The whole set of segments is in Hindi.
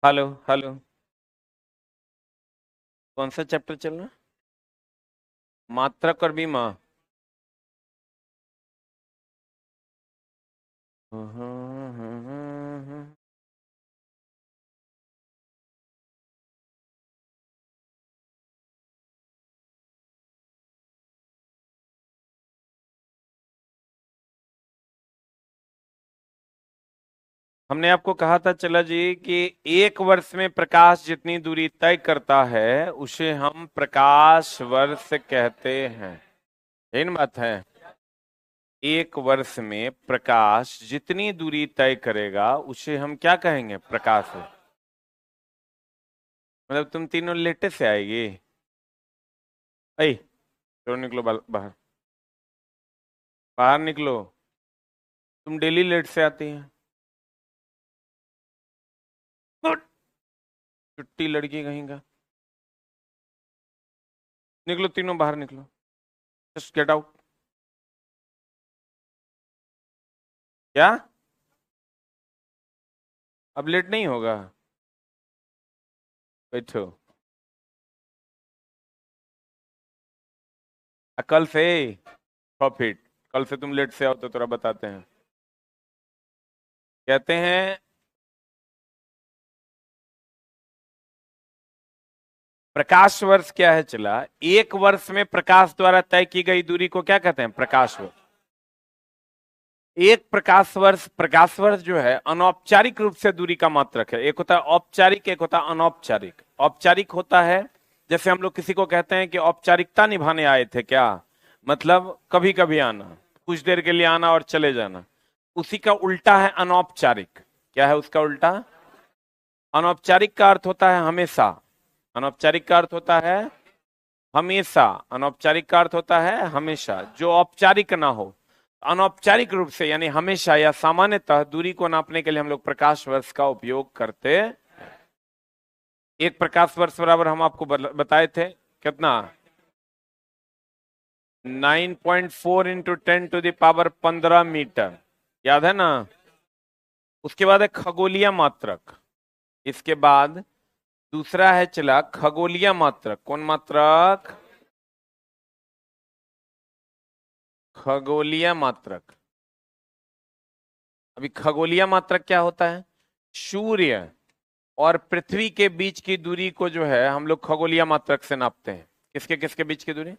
Hello hello. कौन सा चैप्टर चल रहा है? मात्रक और बीमा। हमने आपको कहा था चला जी कि एक वर्ष में प्रकाश जितनी दूरी तय करता है उसे हम प्रकाश वर्ष कहते हैं। इन बात है। एक वर्ष में प्रकाश जितनी दूरी तय करेगा उसे हम क्या कहेंगे? प्रकाश वर्ष। मतलब तुम तीनों लेटे से आएगी। ऐ चलो निकलो बाहर। बाहर निकलो। तुम डेली लेट से आती हैं। छुट्टी लड़की कहीं का। निकलो तीनों बाहर निकलो। Just get out. क्या? अब लेट नहीं होगा। बैठो। कल से प्रॉफिट। कल से तुम लेट से आओ तो थोड़ा बताते हैं। कहते हैं प्रकाश वर्ष क्या है चला। एक वर्ष में प्रकाश द्वारा तय की गई दूरी को क्या कहते हैं? प्रकाश वर्ष। एक प्रकाश वर्ष जो है अनौपचारिक रूप से दूरी का मात्रक है। एक होता है औपचारिक, एक होता है अनौपचारिक। औपचारिक होता है जैसे हम लोग किसी को कहते हैं कि औपचारिकता निभाने आए थे क्या, मतलब कभी कभी आना, कुछ देर के लिए आना और चले जाना। उसी का उल्टा है अनौपचारिक। क्या है उसका उल्टा? अनौपचारिक का अर्थ होता है हमेशा। अनौपचारिक का अर्थ होता है हमेशा। अनौपचारिक का अर्थ होता है हमेशा जो औपचारिक ना हो। अनौपचारिक रूप से यानी हमेशा या सामान्यतः दूरी को नापने के लिए हम लोग प्रकाश वर्ष का उपयोग करते। एक प्रकाश वर्ष बराबर हम आपको बताए थे कितना? 9.4 इंटू 10⁻15 मीटर। याद है ना? उसके बाद है खगोलीय मात्रक। इसके बाद दूसरा है चला खगोलीय मात्रक। कौन मात्रक? खगोलीय मात्रक। अभी खगोलीय मात्रक क्या होता है? सूर्य और पृथ्वी के बीच की दूरी को जो है हम लोग खगोलीय मात्रक से नापते हैं। किसके किसके बीच की दूरी?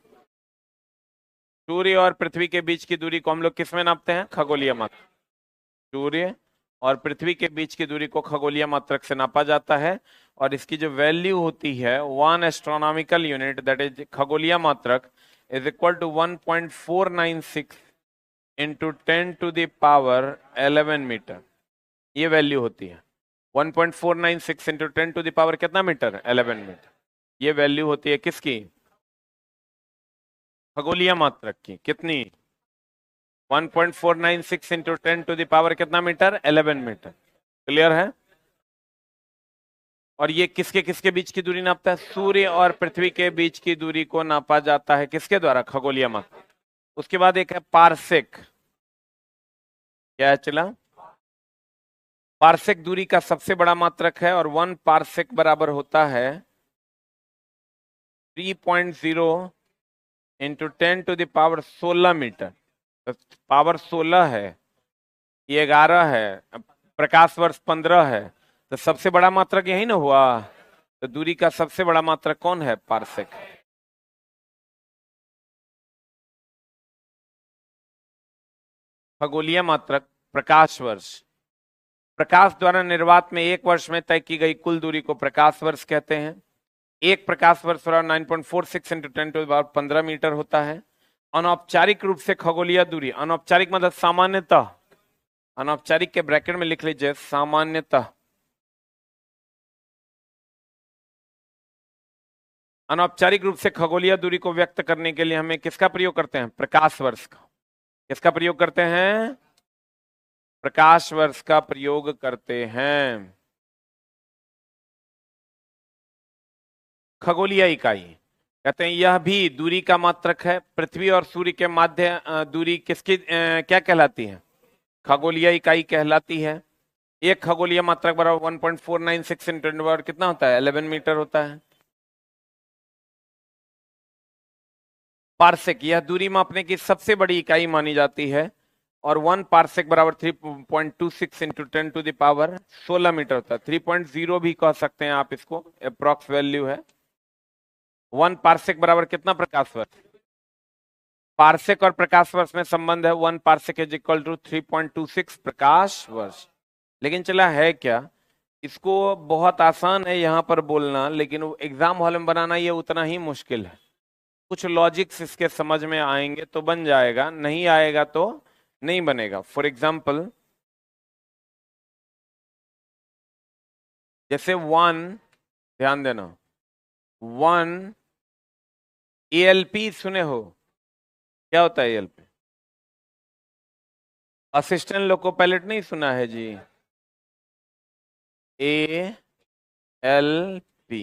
सूर्य और पृथ्वी के बीच की दूरी को हम लोग किस में नापते हैं? खगोलीय मात्रक। सूर्य और पृथ्वी के बीच की दूरी को खगोलीय मात्रक से नापा जाता है। और इसकी जो वैल्यू होती है 1 एस्ट्रोनॉमिकल यूनिट दैट इज खगोलीय मात्रक is equal to 1.496 into 10⁻11 metre. ये वैल्यू होती है 1.496 इंटू 10⁻, कितना मीटर? 11 मीटर। ये वैल्यू होती है किसकी? खगोलीय मात्रक की। कितनी? 1.496 इंटू 10⁻, कितना मीटर? 11 मीटर। क्लियर है? और ये किसके किसके बीच की दूरी नापता है? सूर्य और पृथ्वी के बीच की दूरी को नापा जाता है किसके द्वारा? खगोलीय मात्रक। उसके बाद एक है पारसेक। क्या है चला? पारसेक दूरी का सबसे बड़ा मात्रक है और 1 पारसेक बराबर होता है 3.0 इंटू 10⁻16 मीटर। तो पावर 16 है, ये 11 है, प्रकाश वर्ष 15 है। तो सबसे बड़ा मात्रक यही ना हुआ। तो दूरी का सबसे बड़ा मात्रक कौन है? पारसेक। खगोलीय मात्रक प्रकाश वर्ष। प्रकाश द्वारा निर्वात में एक वर्ष में तय की गई कुल दूरी को प्रकाश वर्ष कहते हैं। एक प्रकाश वर्ष बराबर 9.46 इंटू 10⁻15 मीटर होता है। अनौपचारिक रूप से खगोलीय दूरी, अनौपचारिक मतलब सामान्यतः, अनौपचारिक के ब्रैकेट में लिख लीजिए सामान्यतः। अनौपचारिक रूप से खगोलीय दूरी को व्यक्त करने के लिए हमें किसका प्रयोग करते हैं? प्रकाश वर्ष का। किसका प्रयोग करते हैं? प्रकाश वर्ष का प्रयोग करते हैं। खगोलीय इकाई कहते हैं यह भी दूरी का मात्रक है। पृथ्वी और सूर्य के मध्य दूरी किसकी क्या कहलाती है? खगोलीय इकाई कहलाती है। एक खगोलीय मात्रक बराबर 1.496 इंटू 10 पावर कितना होता है? 11 मीटर होता है। पार्सेक यह दूरी मापने की सबसे बड़ी इकाई मानी जाती है और 1 पार्सेक बराबर 3.26 into 10 to the power 16 metre होता है। 3.0 भी कह सकते हैं आप इसको, अप्रॉक्स वैल्यू है। 1 पार्सेक बराबर कितना प्रकाश वर्ष? पार्सेक और प्रकाश वर्ष में संबंध है। 1 पार्सेक इज इक्वल टू 3.26 प्रकाश वर्ष। लेकिन चला है क्या, इसको बहुत आसान है यहाँ पर बोलना, लेकिन एग्जाम हॉल में बनाना ये उतना ही मुश्किल है। कुछ लॉजिक्स इसके समझ में आएंगे तो बन जाएगा, नहीं आएगा तो नहीं बनेगा। फॉर एग्जाम्पल जैसे 1, ध्यान देना, 1 एएलपी सुने हो? क्या होता है एएलपी? असिस्टेंट लोको पायलट नहीं सुना है जी? A L P,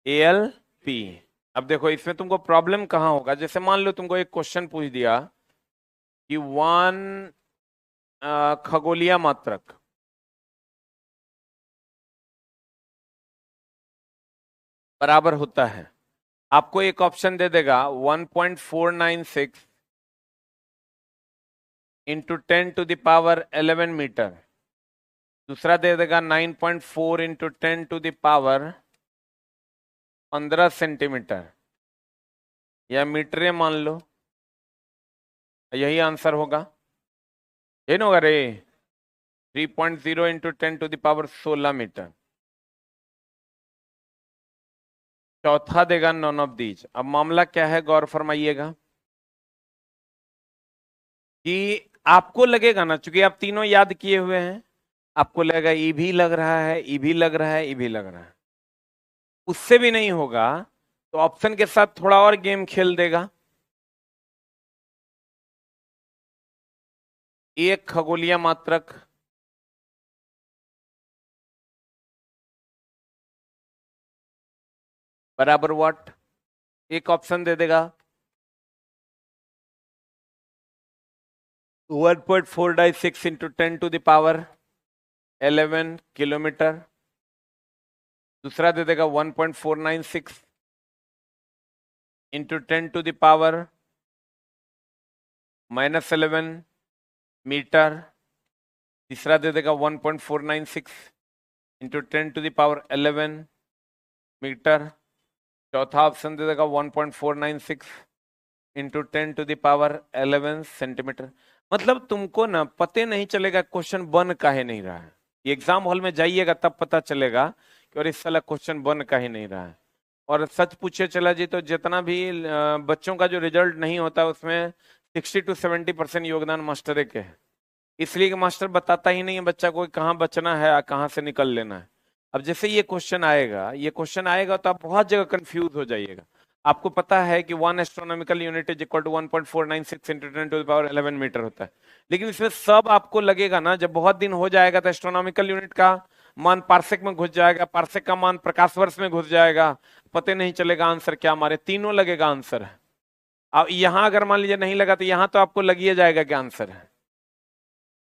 L P. अब देखो इसमें तुमको प्रॉब्लम कहाँ होगा, जैसे मान लो तुमको एक क्वेश्चन पूछ दिया कि 1 खगोलीय मात्रक बराबर होता है, आपको एक ऑप्शन दे देगा 1.496 into 10 to the power 11 metre, दूसरा दे देगा 9.4 into 10 to the power 15 centimetre, या मीटर मान लो, यही आंसर होगा। ये ना होगा रे, 3.0 into 10 to the power 16 metre. चौथा देगा नॉन ऑफ दीज। अब मामला क्या है, गौर फरमाइएगा कि आपको लगेगा ना, चूंकि आप तीनों याद किए हुए हैं, आपको लगेगा ई भी लग रहा है, ई भी लग रहा है, ई भी लग रहा है। उससे भी नहीं होगा तो ऑप्शन के साथ थोड़ा और गेम खेल देगा। एक खगोलीय मात्रक बराबर व्हाट, एक ऑप्शन दे देगा 1.496 into 10 to the power 11 kilometre, दूसरा दे देगा 1.496 into 10 to the power -11 metre, तीसरा दे देगा 1.496 into 10 to the power 11 metre, चौथा ऑप्शन दे देगा 1.496 into 10 to the power 11 centimetre. मतलब तुमको ना पते नहीं चलेगा क्वेश्चन बन काहे नहीं रहा है। ये एग्जाम हॉल में जाइएगा तब पता चलेगा कि और इस साल क्वेश्चन बन काहे नहीं रहा है। और सच पूछे चला जी तो जितना भी बच्चों का जो रिजल्ट नहीं होता उसमें 60 to 70% योगदान मास्टर के है। इसलिए कि मास्टर बताता ही नहीं है बच्चा को कहाँ बचना है, कहाँ से निकल लेना है। अब जैसे ये क्वेश्चन आएगा, ये क्वेश्चन आएगा तो आप बहुत जगह कंफ्यूज हो जाइएगा। आपको पता है कि 1 astronomical unit is equal to 1.496 into 10 to the power 11 metre होता है, लेकिन इसमें सब आपको लगेगा ना, जब बहुत दिन हो जाएगा तो एस्ट्रोनॉमिकल यूनिट का मान पार्सेक में घुस जाएगा, पार्सेक का मान प्रकाश वर्ष में घुस जाएगा, पता नहीं चलेगा आंसर क्या मारे, तीनों लगेगा आंसर है। अब यहां अगर मान लीजिए नहीं लगा तो यहां तो आपको लग ही जाएगा क्या आंसर है,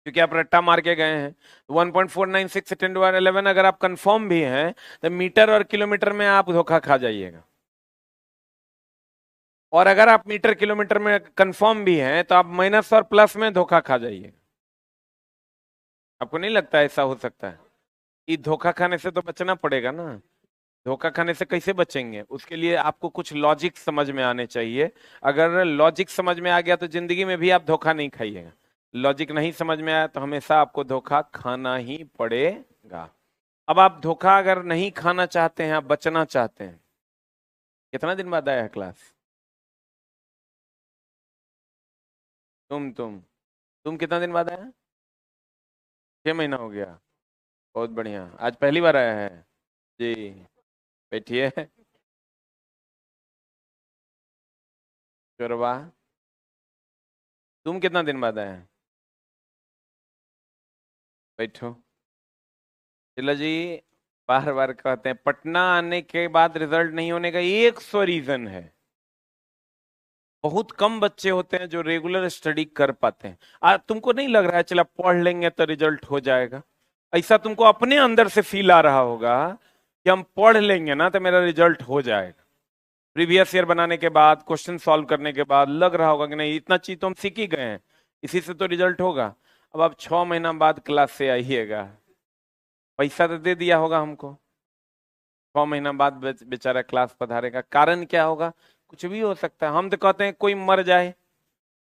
क्योंकि आप रट्टा मार के गए हैं। 1.496 10 to the power 11 अगर आप कंफर्म भी हैं तो मीटर और किलोमीटर में आप धोखा खा जाइएगा, और अगर आप मीटर किलोमीटर में कंफर्म भी हैं तो आप माइनस और प्लस में धोखा खा जाइएगा। आपको नहीं लगता ऐसा हो सकता है? ये धोखा खाने से तो बचना पड़ेगा ना। धोखा खाने से कैसे बचेंगे, उसके लिए आपको कुछ लॉजिक समझ में आने चाहिए। अगर लॉजिक समझ में आ गया तो जिंदगी में भी आप धोखा नहीं खाइएगा। लॉजिक नहीं समझ में आया तो हमेशा आपको धोखा खाना ही पड़ेगा। अब आप धोखा अगर नहीं खाना चाहते हैं, आप बचना चाहते हैं, कितना दिन बाद आया है क्लास? तुम कितना दिन बाद आया? 6 महीना हो गया। बहुत बढ़िया, आज पहली बार आया है जी। बैठिए। चोरवा, तुम कितना दिन बाद आए? बैठो। चलो जी, बार बार कहते हैं पटना आने के बाद रिजल्ट नहीं होने का 100 रीजन है। बहुत कम बच्चे होते हैं जो रेगुलर स्टडी कर पाते हैं। तुमको नहीं लग रहा है चला पढ़ लेंगे तो रिजल्ट हो जाएगा? ऐसा तुमको अपने अंदर से फील आ रहा होगा कि हम पढ़ लेंगे ना तो मेरा रिजल्ट हो जाएगा। प्रीवियस ईयर बनाने के बाद, क्वेश्चन सॉल्व करने के बाद लग रहा होगा कि नहीं, इतना चीज तो हम सीख ही गए हैं, इसी से तो रिजल्ट होगा। अब आप 6 महीना बाद क्लास से आइएगा, पैसा तो दे दिया होगा हमको, 6 महीना बाद बेचारा क्लास पधारेगा, कारण क्या होगा? कुछ भी हो सकता है। हम तो कहते हैं कोई मर जाए,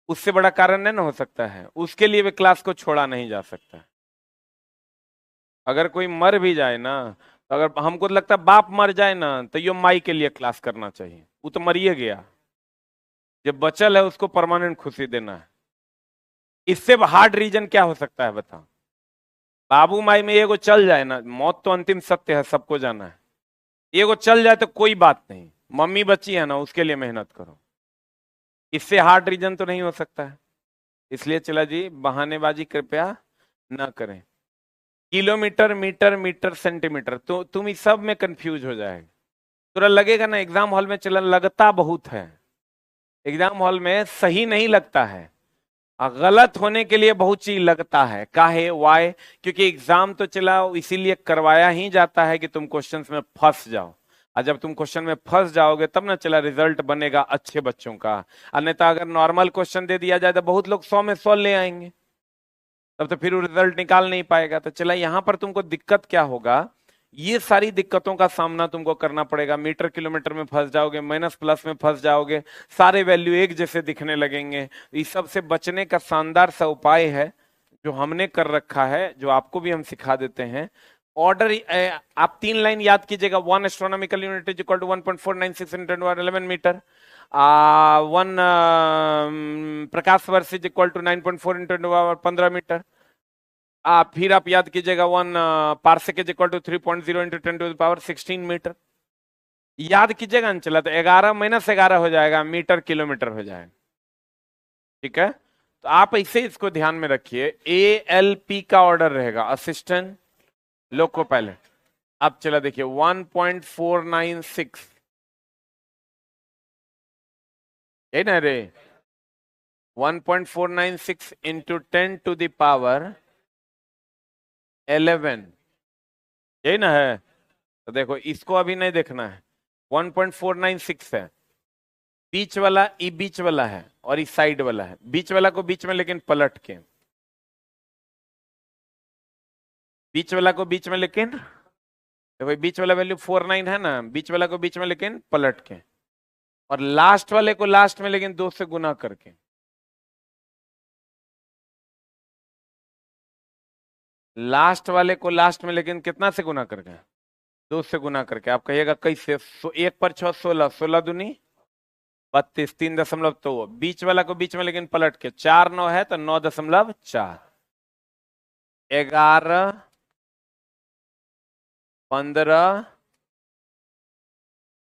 उससे बड़ा कारण नहीं ना हो सकता है, उसके लिए भी क्लास को छोड़ा नहीं जा सकता। अगर कोई मर भी जाए ना, तो अगर हमको लगता है बाप मर जाए ना, तो यो माई के लिए क्लास करना चाहिए, वो तो मरिए गया, जब बचल है उसको परमानेंट खुशी देना है। इससे हार्ड रीजन क्या हो सकता है बताओ? बाबू माई में एगो चल जाए ना, मौत तो अंतिम सत्य है, सबको जाना है, एगो चल जाए तो कोई बात नहीं, मम्मी बच्ची है ना, उसके लिए मेहनत करो। इससे हार्ड रीजन तो नहीं हो सकता है। इसलिए चला जी, बहानेबाजी कृपया न करें। किलोमीटर, मीटर, मीटर, सेंटीमीटर, तो तुम इस सब में कंफ्यूज हो जाएगा। तुरा लगेगा ना एग्जाम हॉल में, चला लगता बहुत है, एग्जाम हॉल में सही नहीं लगता है, गलत होने के लिए बहुत चीज लगता है। काहे, वाई? क्योंकि एग्जाम तो चला इसीलिए करवाया ही जाता है कि तुम क्वेश्चंस में फंस जाओ, और जब तुम क्वेश्चन में फंस जाओगे तब ना चला रिजल्ट बनेगा अच्छे बच्चों का। अन्यथा अगर नॉर्मल क्वेश्चन दे दिया जाए तो बहुत लोग 100 में 100 ले आएंगे, तब तो फिर वो रिजल्ट निकाल नहीं पाएगा। तो चला यहां पर तुमको दिक्कत क्या होगा, ये सारी दिक्कतों का सामना तुमको करना पड़ेगा। मीटर किलोमीटर में फंस जाओगे, माइनस प्लस में फंस जाओगे, सारे वैल्यू एक जैसे दिखने लगेंगे। इस सब से बचने का शानदार सा उपाय है जो हमने कर रखा है, जो आपको भी हम सिखा देते हैं। ऑर्डर, आप 3 लाइन याद कीजिएगा। 1 astronomical unit is equal to 1.496 × 1011 metre. 1 प्रकाश वर्ष इज इक्वल टू 9.4 × 15 मीटर। फिर आप याद कीजिएगा 1 parsec is equal to 3.0 × 10⁻16 metre. याद कीजिएगा न, चला तो 11 माइनस 11 हो जाएगा, मीटर किलोमीटर हो जाएगा। ठीक है, तो आप इसे इसको ध्यान में रखिए। ALP का ऑर्डर रहेगा, असिस्टेंट लोको पायलट। अब चला देखिए 1.496, यही ना रे, 1.496 × 10⁻11, यही ना है। तो देखो इसको अभी नहीं देखना है, 1.496 है, बीच वाला, ई बीच वाला है और इस साइड वाला है, बीच वाला को बीच में लेकिन पलट के, बीच वाला को बीच में लेकिन, देखो बीच वाला वैल्यू 49 है ना, बीच वाला को बीच में लेकिन पलट के, और लास्ट वाले को लास्ट में लेकिन 2 से गुना करके। लास्ट वाले को लास्ट में लेकिन कितना से गुना करके? 2 से गुना करके। आप कहिएगा कैसे? 1 पर 6 16, 16 दूनी 32, 3.2, तो बीच वाला को बीच में लेकिन पलट के, 4 9 है तो 9.4, 11 15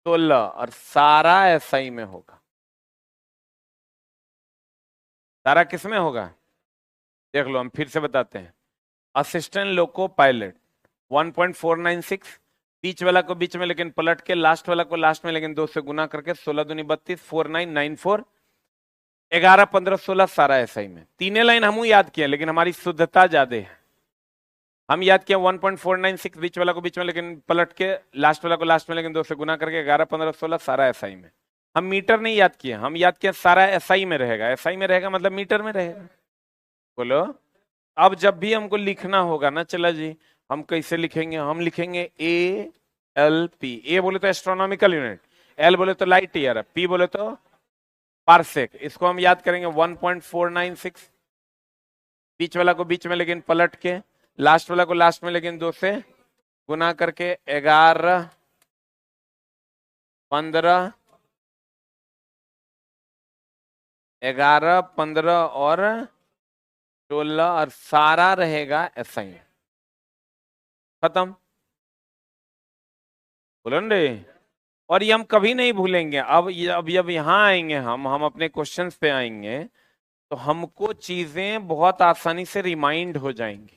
16, और सारा SI में होगा। सारा किस में होगा? देख लो, हम फिर से बताते हैं। असिस्टेंट लोको पायलट 1.496, बीच वाला को बीच में लेकिन पलट के, लास्ट वाला को लास्ट में लेकिन 2 से गुना करके, 16 दूनी 32, 4994, 11 15 16, सारा SI में। तीनों लाइन हम याद किए, लेकिन हमारी शुद्धता ज्यादा है। हम याद किया 1.496, बीच वाला को बीच में लेकिन पलट के, लास्ट वाला को लास्ट में लेकिन 2 से गुना करके, 11 15 16, सारा SI में। हम मीटर नहीं याद किए, हम याद किए सारा SI में रहेगा। SI में रहेगा मतलब मीटर में रहेगा। बोलो, अब जब भी हमको लिखना होगा ना, चला जी, हम कैसे लिखेंगे? हम लिखेंगे ALP। ए बोले तो एस्ट्रोनॉमिकल यूनिट, L बोले तो लाइट ईयर, P बोले तो पार्सेक। इसको हम याद करेंगे 1.496, बीच वाला को बीच में लेकिन पलट के, लास्ट वाला को लास्ट में लेकिन 2 से गुना करके, 11 15, 11 15 और 16, और सारा रहेगा SI। खत्म, बोलो रे। और ये हम कभी नहीं भूलेंगे। अब जब यहाँ आएंगे, हम अपने क्वेश्चंस पे आएंगे, तो हमको चीजें बहुत आसानी से रिमाइंड हो जाएंगी।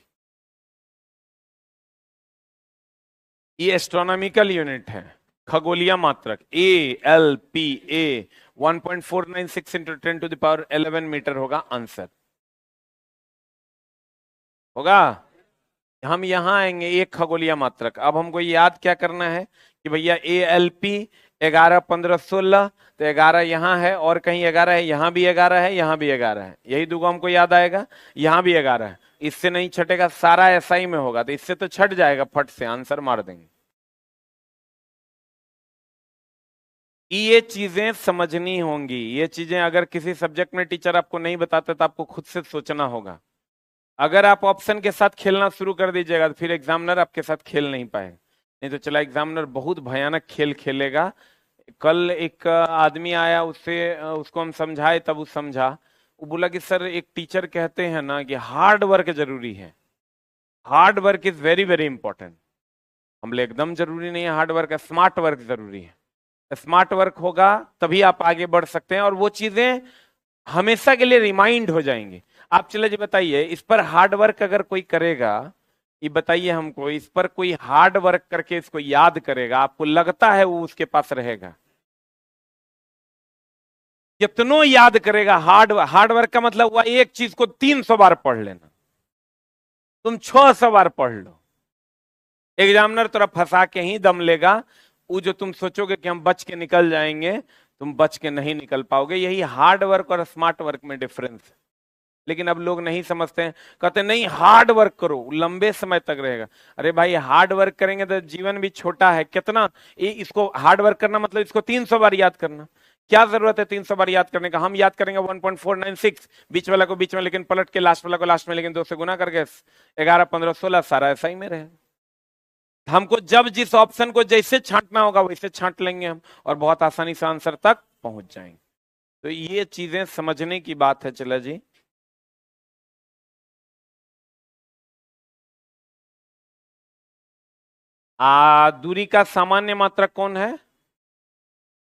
ये एस्ट्रोनॉमिकल यूनिट है, खगोलीय मात्रक, ALPA 1.496 इंटू 10⁻11 मीटर होगा आंसर। होगा। हम यहां आएंगे एक खगोलीय मात्रक। अब हमको याद क्या करना है कि भैया ALP 11 15 16, तो 11 यहाँ है और कहीं 11 है, यहाँ भी 11 है, यहाँ भी 11 है, यही दूगो हमको याद आएगा। यहाँ भी 11 है, इससे नहीं छटेगा, सारा SI में होगा तो इससे तो छट जाएगा, फट से आंसर मार देंगे। ये चीजें समझनी होंगी। ये चीजें अगर किसी सब्जेक्ट में टीचर आपको नहीं बताते तो आपको खुद से सोचना होगा। अगर आप ऑप्शन के साथ खेलना शुरू कर दीजिएगा तो फिर एग्जामिनर आपके साथ खेल नहीं पाएगा। नहीं तो चला एग्जामिनर बहुत भयानक खेल खेलेगा। कल एक आदमी आया, उससे उसको हम समझाए, तब वो समझा। वो बोला कि सर एक टीचर कहते हैं ना कि हार्ड वर्क जरूरी है, hard work is very very important. हम बोले एकदम जरूरी नहीं है हार्ड वर्क, स्मार्ट वर्क जरूरी है। स्मार्ट वर्क होगा तभी आप आगे बढ़ सकते हैं और वो चीजें हमेशा के लिए रिमाइंड हो जाएंगी। आप चले जी बताइए, इस पर हार्ड वर्क अगर कोई करेगा, ये बताइए हमको, इस पर कोई हार्ड वर्क करके इसको याद करेगा, आपको लगता है वो उसके पास रहेगा? कितनों याद करेगा? हार्ड वर्क का मतलब हुआ एक चीज को 300 बार पढ़ लेना। तुम 600 बार पढ़ लो, एग्जामिनर तरफ फंसा के ही दम लेगा। वो जो तुम सोचोगे कि हम बच के निकल जाएंगे, तुम बच के नहीं निकल पाओगे। यही हार्ड वर्क और स्मार्ट वर्क में डिफरेंस है। लेकिन अब लोग नहीं समझते हैं, कहते नहीं हार्ड वर्क करो लंबे समय तक रहेगा। अरे भाई हार्ड वर्क करेंगे तो जीवन भी छोटा है कितना। इसको हार्ड वर्क करना मतलब इसको 300 बार याद करना। क्या जरूरत है 300 बार याद करने का? हम याद करेंगे 1.496, बीच वाला को बीच में लेकिन पलट के, लास्ट वाला को लास्ट में लेकिन 2 से गुना करके 11 15 16 सारा ऐसा ही में रहे। हमको जब जिस ऑप्शन को जैसे छांटना होगा वैसे छांट लेंगे हम और बहुत आसानी से आंसर तक पहुंच जाएंगे। तो ये चीजें समझने की बात है। चला जी, दूरी का सामान्य मात्रक कौन है?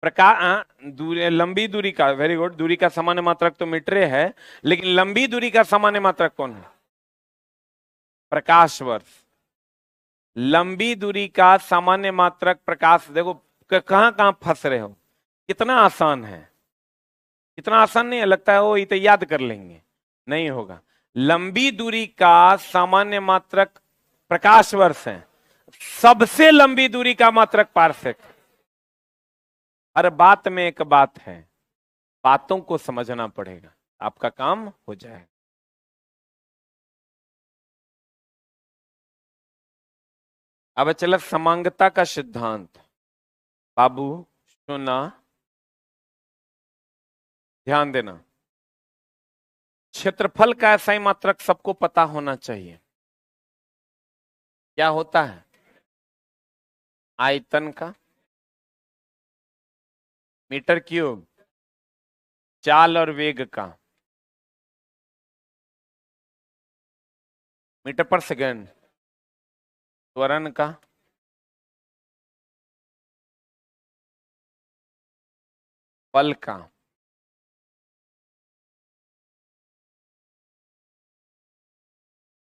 दूरी, लंबी दूरी का, वेरी गुड। दूरी का सामान्य मात्रक तो मीटर है, लेकिन लंबी दूरी का सामान्य मात्रक कौन है? प्रकाश वर्ष। लंबी दूरी का सामान्य मात्रक प्रकाश। देखो कहां कहां फंस रहे हो, कितना आसान है। इतना आसान नहीं है, लगता है वो इसे याद कर लेंगे, नहीं होगा। लंबी दूरी का सामान्य मात्रक प्रकाश वर्ष है। सबसे लंबी दूरी का मात्रक पारसेक। हर बात में एक बात है, बातों को समझना पड़ेगा, आपका काम हो जाएगा। अब चला समांगता का सिद्धांत। बाबू सुना, ध्यान देना। क्षेत्रफल का ऐसा ही मात्रक सबको पता होना चाहिए। क्या होता है? आयतन का, मीटर क्यूब, चाल और वेग का, मीटर पर सेकंड, त्वरण का, बल का,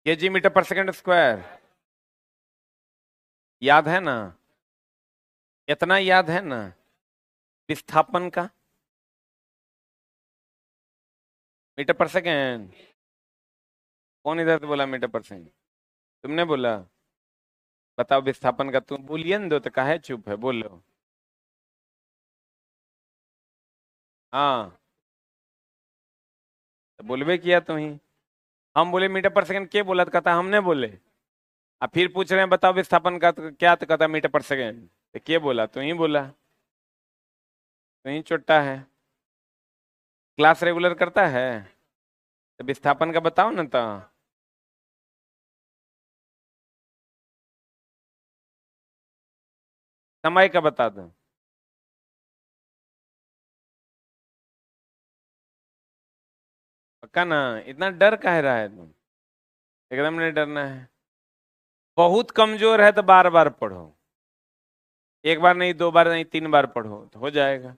केजी मीटर पर सेकंड स्क्वायर। याद है ना? इतना याद है ना? विस्थापन का, मीटर पर सेकंड। कौन इधर से बोला मीटर पर सेकंड? तुमने बोला? बताओ विस्थापन का। तुम बोलिए न, दो तो काहे चुप है, बोलो। हाँ तो बोलबे किया तुम ही। हम बोले मीटर पर सेकंड, के बोला? तो कहता हमने बोले। अब फिर पूछ रहे हैं बताओ विस्थापन का, तो क्या? तो कहता मीटर पर सेकंड। तो के बोला? तू ही बोला, तू ही चोट्टा है। क्लास रेगुलर करता है तो विस्थापन का बताओ ना। तो समय का बता दो। पक्का ना? इतना डर काहे रहा है तुम? एकदम नहीं डरना है। बहुत कमजोर है तो बार बार पढ़ो, एक बार नहीं, दो बार नहीं, 3 बार पढ़ो तो हो जाएगा।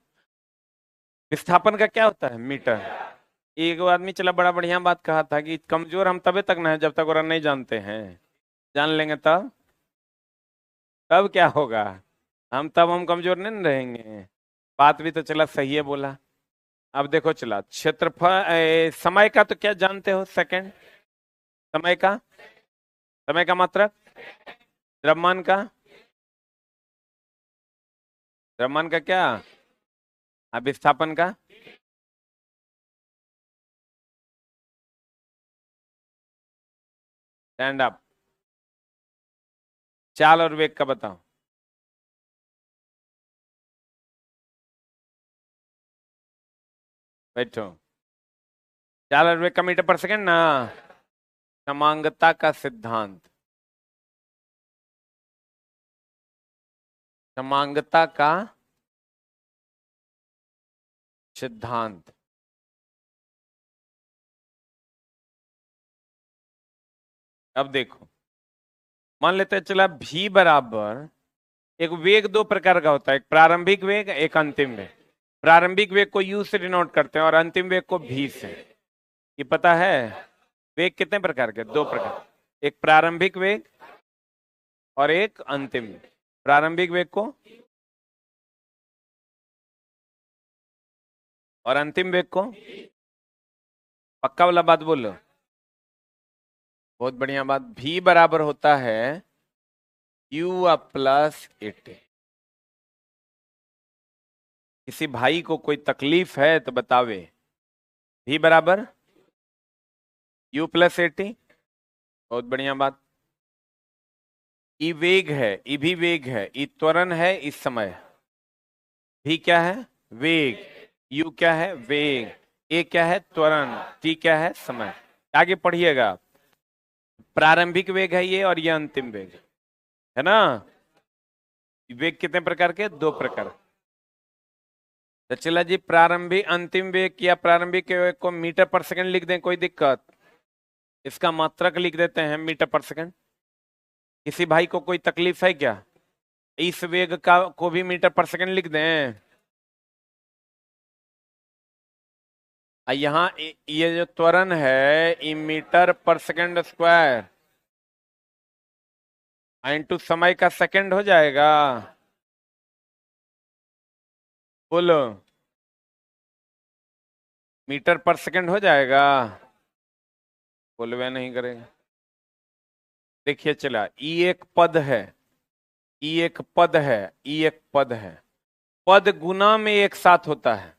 विस्थापन का क्या होता है? मीटर। एक आदमी चला बड़ा बढ़िया बात कहा था कि कमजोर हम तबे तक ना है जब तक और नहीं जानते हैं। जान लेंगे तब, तब क्या होगा? हम तब हम कमजोर नहीं न रहेंगे। बात भी तो चला सही है बोला। अब देखो चला, क्षेत्रफल समय का तो क्या जानते हो, सेकंड। समय का, समय का मात्रक। द्रव्यमान का, द्रव्यमान का क्या, विस्थापन का। Stand up. चाल और वेग का बताओ। बैठो। चाल और वेग का मीटर पर सेकंड ना। समांगता का सिद्धांत, समांगता का सिद्धांत। अब देखो, मान लेते हैं चला भी बराबर, एक वेग दो प्रकार का होता है, एक प्रारंभिक वेग, एक अंतिम वेग। प्रारंभिक वेग को यू से डिनोट करते हैं और अंतिम वेग को भी से। ये पता है? वेग कितने प्रकार के, दो प्रकार, एक प्रारंभिक वेग और एक अंतिम वेग। प्रारंभिक वेग को और अंतिम वेग को, पक्का वाला बात बोलो। बहुत बढ़िया बात। भी बराबर होता है यू प्लस 80। किसी भाई को कोई तकलीफ है तो बतावे। भी बराबर यू प्लस 80। बहुत बढ़िया बात। ई वेग है, ई भी वेग है, ई त्वरण है, इस समय। भी क्या है, वेग। यू क्या है, वेग। ए क्या है, त्वरण। टी क्या है, समय। आगे पढ़िएगा। प्रारंभिक वेग है ये और ये अंतिम वेग है ना। वेग कितने प्रकार के, दो प्रकार। तो चला जी, प्रारंभिक अंतिम वेग या प्रारंभिक वेग को मीटर पर सेकंड लिख दें, कोई दिक्कत? इसका मात्रक लिख देते हैं मीटर पर सेकंड। किसी भाई को कोई तकलीफ है क्या? इस वेग का को भी मीटर पर सेकंड लिख दें। यहाँ ये जो त्वरण है, ई मीटर पर सेकंड स्क्वायर इंटू समय का सेकंड हो जाएगा। बोलो, मीटर पर सेकंड हो जाएगा। बोलो, वह नहीं करेगा। देखिए चला, ई एक पद है, ई एक पद है, ई एक पद है। पद गुना में एक साथ होता है,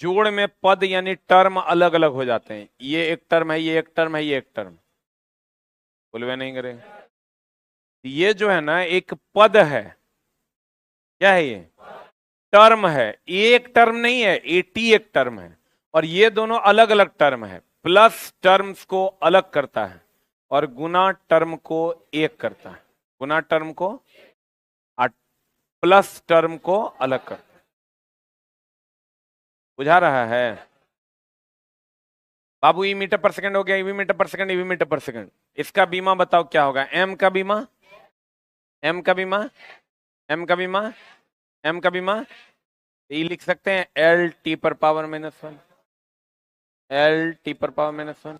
जोड़ में पद यानी टर्म अलग अलग हो जाते हैं। ये एक टर्म है, ये एक टर्म है, ये एक टर्म। बोलो, वह नहीं करेगा। ये जो है ना, एक पद है। क्या है ये, टर्म है। एक टर्म नहीं है, 80 एक टर्म है। और ये दोनों अलग अलग टर्म है। प्लस टर्म्स को अलग करता है और गुना टर्म को एक करता है। गुना टर्म को और प्लस टर्म को अलग करता है। बुझा रहा है बाबू? ई मीटर पर सेकंड हो गया, ईवी मीटर पर सेकंड, ईवी मीटर पर सेकंड। इसका बीमा बताओ क्या होगा? एम का बीमा, एम का बीमा, एम का बीमा, एम का बीमा। ई लिख सकते हैं एल टी पर पावर -1, एल टी पर पावर -1।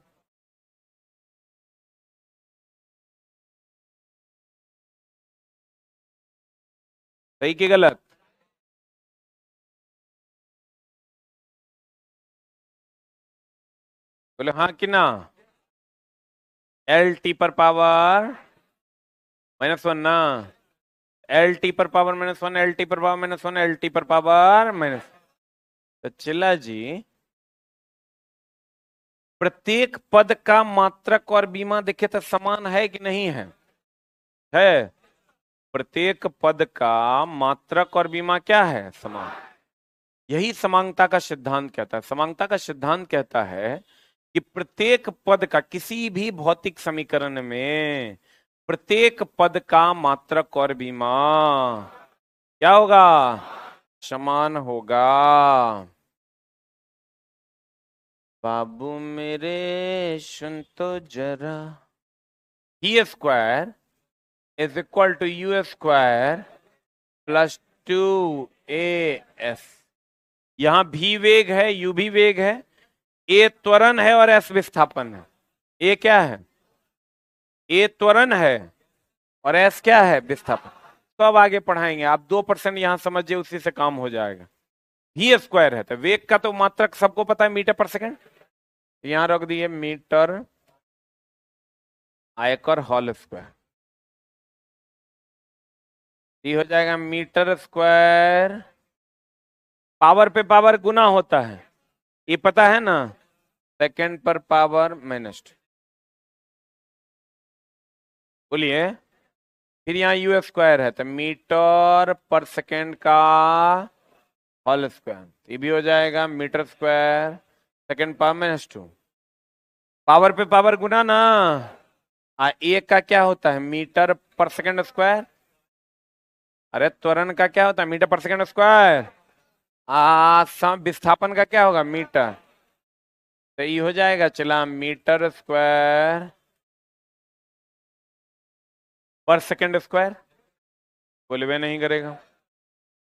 सही कि गलत? बोले हाँ कि ना? एल टी पर पावर -1 ना। एल टी पर पावर -1, एल टी पर पावर -1, एल टी पर पावर माइनस। तो चिल्ला जी, प्रत्येक पद का मात्रक और बीमा देखे तो समान है कि नहीं है? है। प्रत्येक पद का मात्रक और बीमा क्या है, समान। यही समांगता का सिद्धांत कहता है। समांगता का सिद्धांत कहता है कि प्रत्येक पद का किसी भी भौतिक समीकरण में प्रत्येक पद का मात्रक और बीमा क्या होगा, समान होगा। बाबू मेरे सुन तो जरा, ही square is equal to u square plus 2 AS। यहां भी वेग है, यू भी वेग है, ए त्वरण है और एस विस्थापन है। ए क्या है, ए त्वरण है और एस क्या है, विस्थापन। तो अब आगे पढ़ाएंगे। आप 2% यहां समझिए, उसी से काम हो जाएगा। v स्क्वायर है, तो वेग का तो मात्रक सबको पता है मीटर पर सेकेंड, यहां रख दिए मीटर आयकर होल स्क्वायर, ये हो जाएगा मीटर स्क्वायर, पावर पे पावर गुना होता है, ये पता है ना, सेकेंड पर पावर -2। बोलिए, फिर यहाँ यू स्क्वायर है, तो मीटर पर सेकेंड का होल स्क्वायर, ये भी हो जाएगा metre square second power -2, power पे पावर गुना ना, एक का क्या होता है मीटर पर सेकेंड स्क्वायर, अरे त्वरण का क्या होता है मीटर पर सेकेंड स्क्वायर, विस्थापन का क्या होगा मीटर, तो ये हो जाएगा चला मीटर स्क्वायर पर सेकेंड स्क्वायर, बोलवे नहीं करेगा,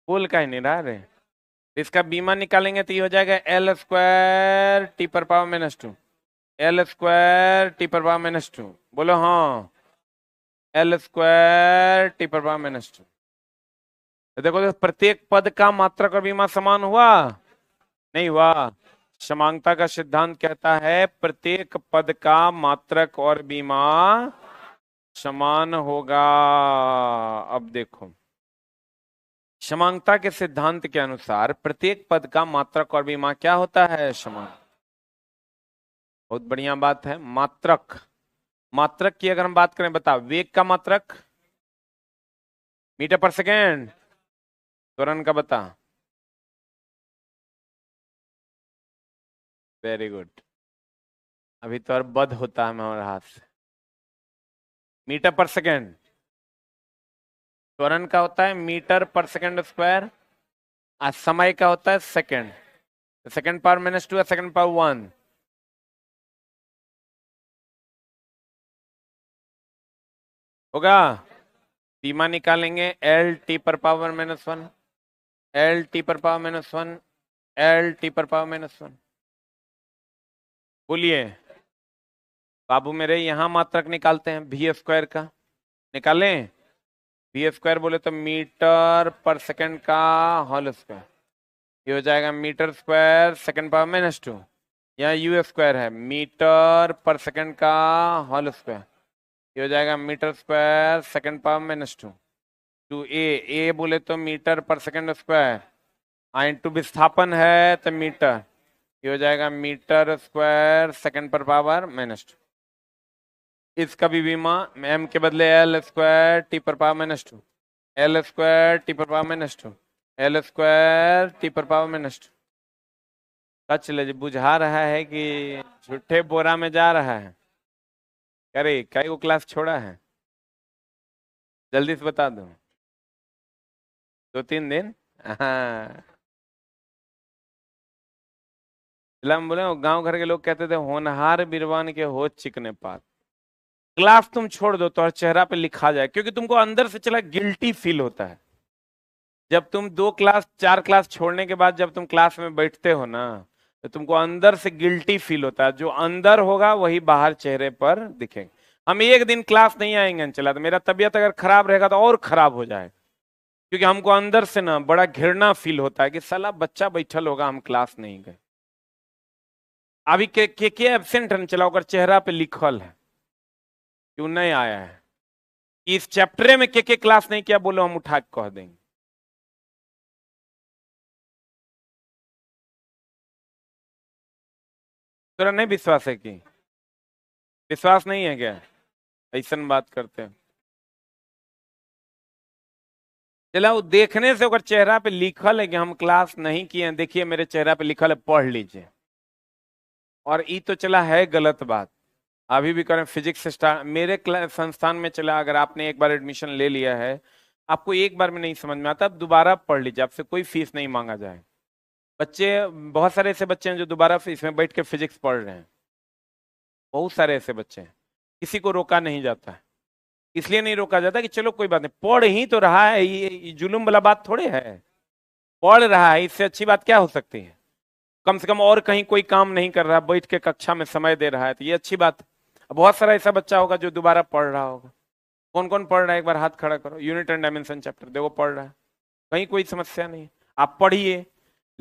बोल का ही नहीं रहा रे, इसका बीमा निकालेंगे तो ये हो जाएगा एल स्क्वायर टी पर पावर -2, एल स्क्वायर टी पर पावर -2, बोलो हाँ, एल स्क्वायर टी पर पावर -2। तो देखो तो प्रत्येक पद का मात्रक और बीमा समान हुआ, नहीं हुआ, समांगता का सिद्धांत कहता है प्रत्येक पद का मात्रक और बीमा समान होगा। अब देखो, समांगता के सिद्धांत के अनुसार प्रत्येक पद का मात्रक और बीमा क्या होता है, समान। बहुत बढ़िया बात है। मात्रक, मात्रक की अगर हम बात करें, बता, वेग का मात्रक मीटर पर सेकेंड, त्वरण का बता, वेरी गुड, अभी तो और बद होता है हमारे हाथ से, मीटर पर सेकेंड, त्वरण का होता है मीटर पर सेकेंड स्क्वायर, आज समय का होता है सेकेंड, सेकेंड पावर -2 या सेकेंड पावर 1, होगा, बीमा निकालेंगे एल टी पर पावर -1, एल टी पर पावर -1, एल टी पर पावर -1। बोलिए बाबू मेरे, यहां मात्रक निकालते हैं वी स्क्वायर का, निकालें, वी स्क्वायर बोले तो मीटर पर सेकेंड का होल स्क्वायर, ये हो जाएगा मीटर स्क्वायर सेकेंड पावर -2, यहाँ यू स्क्वायर है मीटर पर सेकेंड का होल स्क्वायर, ये हो जाएगा metre square second power -2, two a बोले तो मीटर पर सेकेंड स्क्वायर, इंटू विस्थापन है तो मीटर, ये हो जाएगा मीटर स्क्वायर सेकेंड पर पावर -2। इसका भी बीमा एम के बदले एल स्क्वायर टी पर पावर -2, एल स्क्वायर टी पर पावर -2, एल स्क्वायर टी पर पावर -2। चले जी, बुझा रहा है कि झूठे बोरा में जा रहा है, अरे कई को क्लास छोड़ा है, जल्दी से बता दो, 2-3 दिन, हाँ, हम बोले गांव घर के लोग कहते थे होनहार बिरवान के हो चिकने पात, क्लास तुम छोड़ दो तो हर चेहरा पे लिखा जाए, क्योंकि तुमको अंदर से चला गिल्टी फील होता है, जब तुम 2 क्लास 4 क्लास छोड़ने के बाद जब तुम क्लास में बैठते हो ना, तो तुमको अंदर से गिल्टी फील होता है, जो अंदर होगा वही बाहर चेहरे पर दिखेगा। हम एक दिन क्लास नहीं आएंगे चला, तो मेरा तबीयत अगर खराब रहेगा तो और खराब हो जाए, क्योंकि हमको अंदर से ना बड़ा घृणा फील होता है कि साला बच्चा बैठल होगा, हम क्लास नहीं गए। अभी के एब्सेंट है चला, अगर चेहरा पे लिखल है क्यों नहीं आया है, इस चैप्टर में के क्लास नहीं किया, बोलो हम उठा के कह देंगे। तेरा नहीं विश्वास है कि, विश्वास नहीं है क्या, ऐसा बात करते हैं, चला वो देखने से अगर चेहरा पे लिखल है कि हम क्लास नहीं किए हैं, देखिए मेरे चेहरा पे लिखल है, पढ़ लीजिए, और ये तो चला है गलत बात। अभी भी करें फिजिक्स स्टार मेरे संस्थान में चला, अगर आपने एक बार एडमिशन ले लिया है, आपको एक बार में नहीं समझ में आता, अब दोबारा पढ़ लीजिए, आपसे कोई फीस नहीं मांगा जाए। बच्चे, बहुत सारे ऐसे बच्चे हैं जो दोबारा फीस में बैठ के फिजिक्स पढ़ रहे हैं, बहुत सारे ऐसे बच्चे हैं, किसी को रोका नहीं जाता है, इसलिए नहीं रोका जाता कि चलो कोई बात नहीं, पढ़ ही तो रहा है, ये जुलूम वाला बात थोड़े है, पढ़ रहा है, इससे अच्छी बात क्या हो सकती है, कम से कम और कहीं कोई काम नहीं कर रहा, बैठ के कक्षा में समय दे रहा है, तो ये अच्छी बात है। बहुत सारा ऐसा बच्चा होगा जो दोबारा पढ़ रहा होगा, कौन कौन पढ़ रहा है, एक बार हाथ खड़ा करो, यूनिट एंड डायमेंशन चैप्टर देखो पढ़ रहा है, कहीं कोई समस्या नहीं, आप पढ़िए,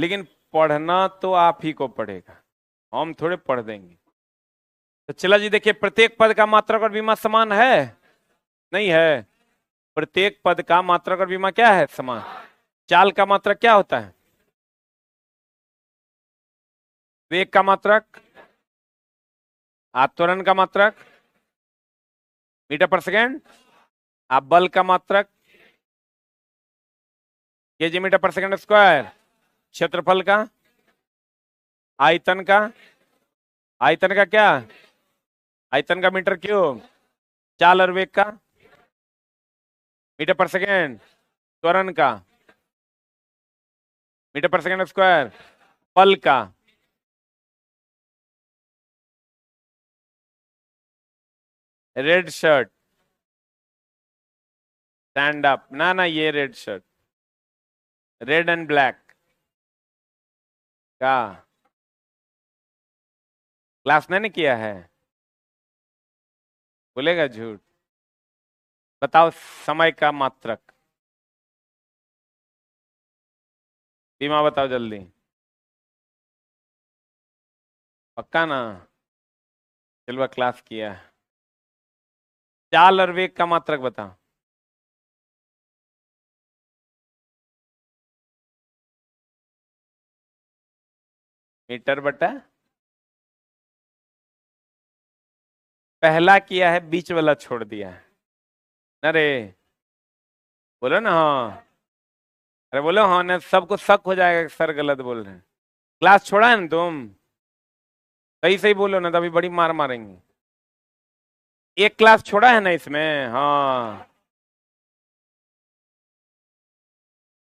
लेकिन पढ़ना तो आप ही को पड़ेगा, हम थोड़े पढ़ देंगे। तो चला जी, देखिए प्रत्येक पद का मात्रक और विमा समान है, नहीं है। प्रत्येक पद का मात्रक और विमा क्या है, समान। चाल का मात्रक क्या होता है, वेग का मात्रक, त्वरण का मात्रक मीटर पर सेकेंड, आप बल का मात्रक केजी मीटर पर सेकेंड स्क्वायर, क्षेत्रफल का, आयतन का, आयतन का क्या, आयतन का मीटर क्यूब, चाल और वेग का मीटर पर सेकेंड, त्वरण का मीटर पर सेकेंड स्क्वायर, बल का, रेड शर्ट स्टैंड अप, ना ये red shirt, red and black का क्लास नहीं किया है, बोलेगा झूठ। बताओ समय का मात्रक, बीमा बताओ जल्दी, पक्का ना, चलो क्लास किया। चाल और वेग का मात्रक बताओ, मीटर बटा, पहला किया है बीच वाला छोड़ दिया है, अरे बोलो ना हाँ, अरे बोलो हाँ, ना सबको शक हो जाएगा कि सर गलत बोल रहे हैं। क्लास छोड़ा है ना तुम, सही सही बोलो ना, तभी बड़ी मार मारेंगे। एक क्लास छोड़ा है ना इसमें, हाँ।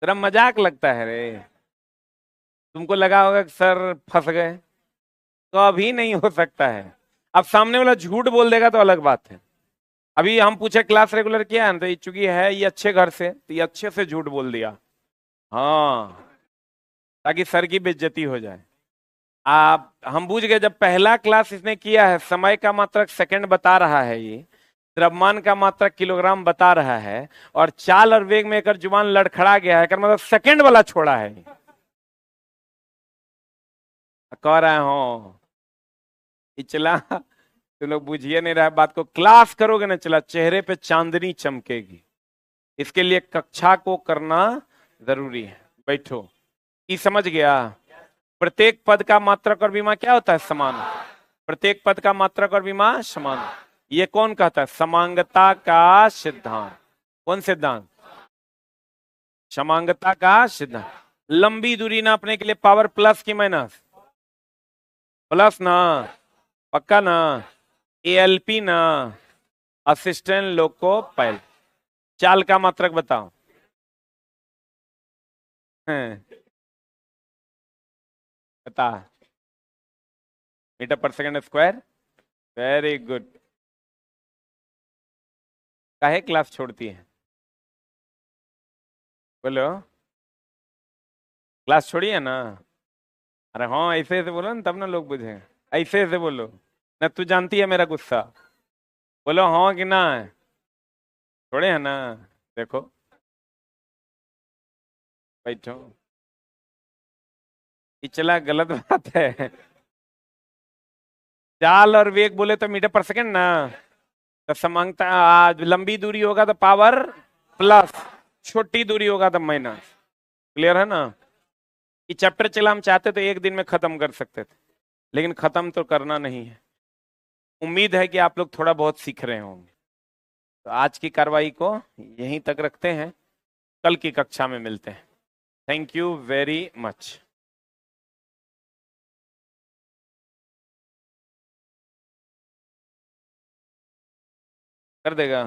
तेरा मजाक लगता है रे, तुमको लगा होगा कि सर फंस गए, तो अभी नहीं हो सकता है। अब सामने वाला झूठ बोल देगा तो अलग बात है। अभी हम पूछे क्लास रेगुलर किया है ना, तो ये चूंकि है ये अच्छे घर से, तो ये अच्छे से झूठ बोल दिया, हाँ, ताकि सर की बेइज्जती हो जाए। आप हम बूझ गए, जब पहला क्लास इसने किया है, समय का मात्रक सेकंड बता रहा है, ये द्रव्यमान का मात्रक किलोग्राम बता रहा है, और चाल और वेग में एक जुबान लड़खड़ा गया है, मतलब सेकंड वाला छोड़ा है, कह रहे हो इचला। तो लोग बुझिए नहीं रहा बात को, क्लास करोगे ना चला, चेहरे पे चांदनी चमकेगी। इसके लिए कक्षा को करना जरूरी है। बैठो, ये समझ गया। प्रत्येक पद का मात्रक और विमा क्या होता है, समान। प्रत्येक पद का मात्रक और विमा समान, ये कौन कहता है, समांगता का सिद्धांत। कौन सिद्धांत, समांगता का सिद्धांत। लंबी दूरी नापने के लिए पावर प्लस की माइनस, प्लस ना, पक्का ना, एएलपी ना, असिस्टेंट लोको पाइल। चाल का मात्रक बताओ, हैं, बता, मीटर पर सेकंड स्क्वायर, वेरी गुड। काहे क्लास छोड़ती है, बोलो, क्लास छोड़ी है ना। अरे हाँ, ऐसे ऐसे बोलो ना, तब ना लोग बुझे, ऐसे ऐसे बोलो ना, तू जानती है मेरा गुस्सा, बोलो हाँ कि ना, छोड़े है ना। देखो, बैठो, पिछला गलत बात है। चाल और वेग बोले तो मीटर पर सेकंड ना, तो समांगता, लंबी दूरी होगा तो पावर प्लस, छोटी दूरी होगा तो माइनस। क्लियर है ना। ये चैप्टर चला, हम चाहते तो एक दिन में खत्म कर सकते थे, लेकिन खत्म तो करना नहीं है। उम्मीद है कि आप लोग थोड़ा बहुत सीख रहे होंगे। तो आज की कार्रवाई को यहीं तक रखते हैं, कल की कक्षा में मिलते हैं। Thank you very much. कर देगा।